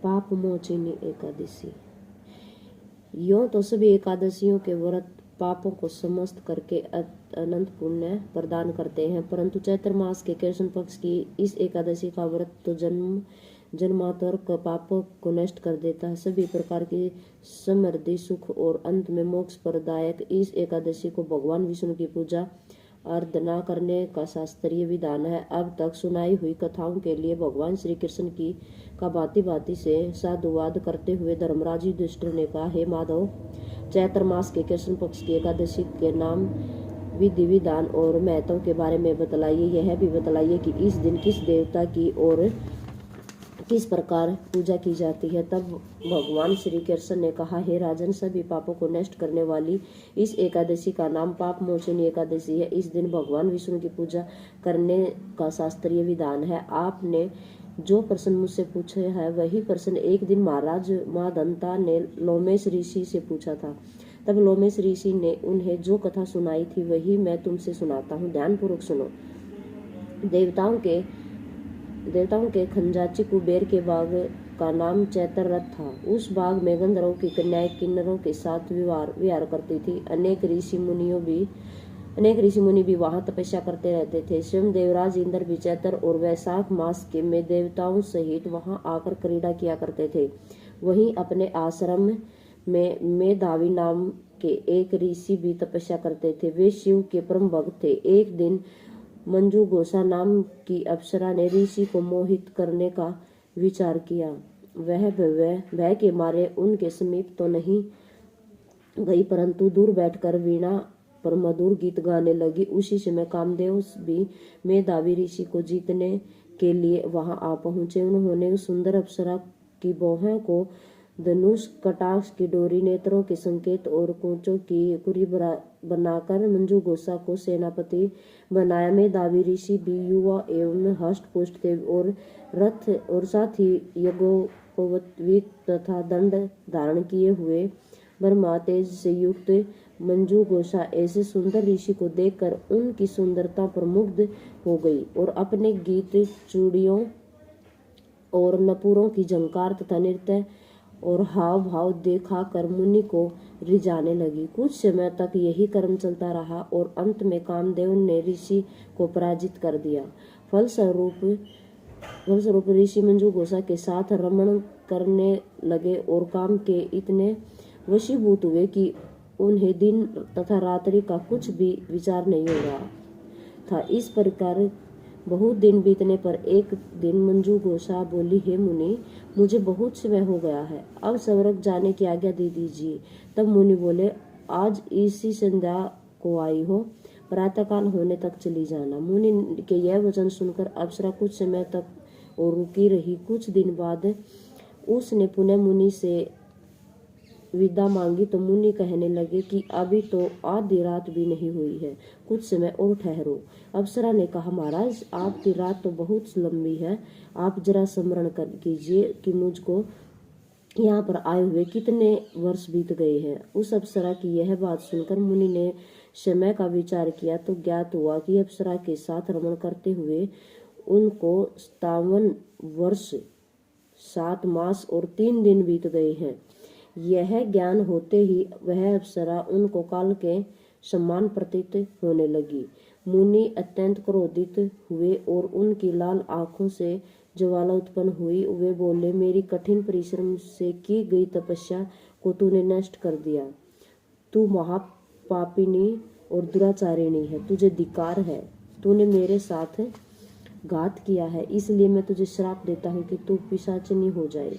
पाप मोचिनी एकादशी। यों तो सभी एकादशियों के व्रत पापों को समाप्त करके अनंत पुण्य प्रदान करते हैं, परंतु चैत्र मास के कृष्ण पक्ष की इस एकादशी का व्रत तो जन्मांतर के पापों को नष्ट कर देता है। सभी प्रकार की समृद्धि, सुख और अंत में मोक्ष प्रदायक इस एकादशी को भगवान विष्णु की पूजा आराधना करने का शास्त्रीय विधान है। अब तक सुनाई हुई कथाओं के लिए भगवान श्री कृष्ण की का भांति भांति से साधुवाद करते हुए धर्मराज युधिष्ठिर ने कहा, हे माधव, चैत्र मास के कृष्ण पक्ष की एकादशी के नाम, विधि विधान और महत्व के बारे में बतलाइए। यह भी बतलाइए कि इस दिन किस देवता की और किस प्रकार पूजा की जाती है। तब भगवान श्री कृष्ण ने कहा, हे राजन, सभी पापों को नष्ट करने वाली इस एकादशी का नाम पाप मोचनी एकादशी है। इस दिन भगवान विष्णु की पूजा करने का शास्त्रीय विधान है। आपने जो प्रश्न मुझसे पूछे है वही प्रश्न एक दिन महाराज महादंता ने लोमेश ऋषि से पूछा था। तब लोमेश ऋषि ने उन्हें जो कथा सुनाई थी वही मैं तुमसे सुनाता हूँ, ध्यानपूर्वक सुनो। देवताओं के खंजाची कुबेर के बाग का नाम चैत्ररथ था। उस बाग में गंधर्वों की कन्याएं किन्नरों के साथ विहार करती थी। अनेक ऋषि मुनि भी वहां तपस्या करते रहते थे। स्वयं देवराज इंद्र भी चैत्र और वैशाख मास के में देवताओं सहित वहां आकर क्रीड़ा किया करते थे। वहीं अपने आश्रम में मेधावी नाम के एक ऋषि भी तपस्या करते थे। वे शिव के परम भक्त थे। एक दिन मंजू गोसा नाम की अप्सरा ने ऋषि को मोहित करने का विचार किया। वह भय के मारे उनके समीप तो नहीं गई, परंतु दूर बैठकर वीणा पर मधुर गीत गाने लगी। उसी समय कामदेव भी मेधावी ऋषि को जीतने के लिए वहां आ पहुंचे। उन्होंने उस सुंदर अप्सरा की बाहों को धनुष, कटाक्ष की डोरी, नेत्रों के संकेत और कोचों की कुरी बनाकर मंजू गोसा को सेनापति बनाया। मेधावी ऋषि भी युवा एवं हष्ट पुष्ट थे और रथ और साथ ही यज्ञोपवीत तथा दंड धारण किए हुए ब्रह्मा तेज से युक्त मंजू गोसा ऐसे सुंदर ऋषि को देखकर उनकी सुंदरता पर मुग्ध हो गई और अपने गीत, चूड़ियों और नपुरों की झंकार तथा नृत्य और हाव भाव देखा कर मुनि को रिझाने लगी। कुछ समय तक यही क्रम चलता रहा और अंत में कामदेव ने ऋषि को पराजित कर दिया। फलस्वरूप ऋषि मंजू गोसा के साथ रमण करने लगे और काम के इतने वशीभूत हुए कि उन्हें दिन तथा रात्रि का कुछ भी विचार नहीं हो रहा था। इस प्रकार बहुत दिन बीतने पर एक दिन मंजू गोसा बोली, हे मुनि, मुझे बहुत समय हो गया है, अब स्वर्ग जाने की आज्ञा दे दीजिए। तब मुनि बोले, आज इसी संध्या को आई हो, प्रातःकाल होने तक चली जाना। मुनि के यह वचन सुनकर अप्सरा कुछ समय तक और रुकी रही। कुछ दिन बाद उसने पुनः मुनि से विदा मांगी तो मुनि कहने लगे कि अभी तो आधी रात भी नहीं हुई है, कुछ समय और ठहरो। अप्सरा ने कहा, महाराज, आपकी रात तो बहुत लंबी है, आप जरा स्मरण कर कीजिए कि मुझको यहाँ पर आए हुए कितने वर्ष बीत गए हैं। उस अप्सरा की यह बात सुनकर मुनि ने समय का विचार किया तो ज्ञात हुआ कि अप्सरा के साथ रमण करते हुए उनको 57 वर्ष 7 मास और 3 दिन बीत गए हैं। यह ज्ञान होते ही वह अप्सरा उनको काल के समान प्रतीत होने लगी। मुनि अत्यंत क्रोधित हुए और उनकी लाल आंखों से ज्वाला उत्पन्न हुई। वे बोले, मेरी कठिन परिश्रम से की गई तपस्या को तूने नष्ट कर दिया। तू महापापिनी और दुराचारिणी है, तुझे धिक्कार है। तूने मेरे साथ घात किया है, इसलिए मैं तुझे श्राप देता हूँ कि तू पिशाचिनी हो जाए।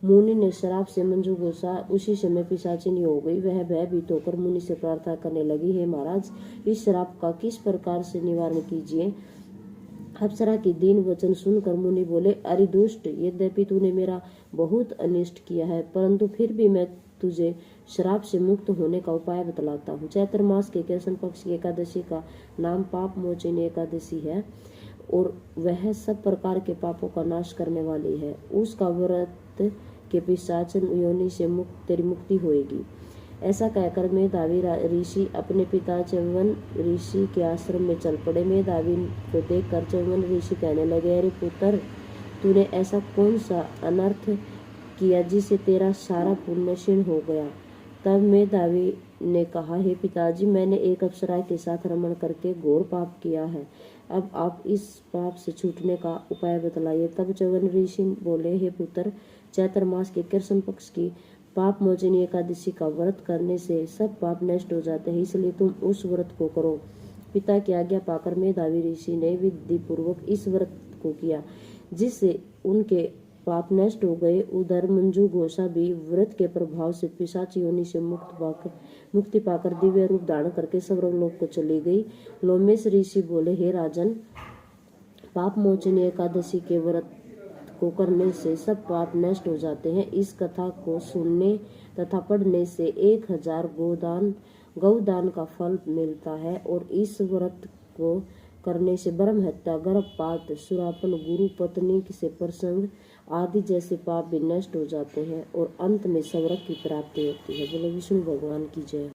मुनि ने श्राप से मंजू गोसा उसी समय पिशाचिनी हो गई। वह भयभीत होकर मुनि से प्रार्थना करने लगी, हे महाराज, इस श्राप का किस प्रकार से निवारण कीजिए। अप्सरा की दीन वचन सुनकर मुनि बोले, अरे दुष्ट, यद्यपि तूने मेरा बहुत अनिष्ट किया है, परंतु फिर भी मैं तुझे श्राप से मुक्त होने का उपाय बतलाता हूँ। चैत्र मास के कृष्ण पक्ष की एकादशी का नाम पाप मोचनी एकादशी है और वह सब प्रकार के पापों का नाश करने वाली है। उसका व्रत के पिशाच योनि से तेरी मुक्ति होएगी। ऐसा कहकर मेधावी ऋषि अपने पिता च्यवन ऋषि के आश्रम में चल पड़े। मेधावी को देखकर च्यवन ऋषि कहने लगे, अरे पुत्र, तूने ऐसा कौन सा अनर्थ किया जिससे तेरा सारा पुण्य क्षीण हो गया। तब मेधावी ने कहा, हे पिताजी, मैंने एक अप्सरा के साथ रमण करके घोर पाप किया है। अब आप इस पाप से छूटने का उपाय बतलाइए। तब च्यवन ऋषि बोले, हे पुत्र, चैत्र मास के कृष्ण पक्ष की पाप मोचनी एकादशी का व्रत करने से सब पाप नष्ट हो जाते हैं, इसलिए तुम उस व्रत को करो। पिता की आज्ञा पाकर मेधावी ऋषि ने विधि पूर्वक इस व्रत को किया, जिससे उनके पाप नष्ट हो गए। उधर मंजू घोषा भी व्रत के प्रभाव से पिशाच योनि से मुक्ति पाकर दिव्य रूप धारण करके स्वर्गलोक को चली गई। लोमेश ऋषि बोले, हे राजन, पाप मोचनी एकादशी के व्रत को करने से सब पाप नष्ट हो जाते हैं। इस कथा को सुनने तथा पढ़ने से 1000 गौदान का फल मिलता है और इस व्रत को करने से ब्रह्म हत्या, गर्भपात, सुरापन, गुरु पत्नी से प्रसंग आदि जैसे पाप भी नष्ट हो जाते हैं और अंत में स्वर्ग की प्राप्ति होती है। बोलो विष्णु भगवान की जय।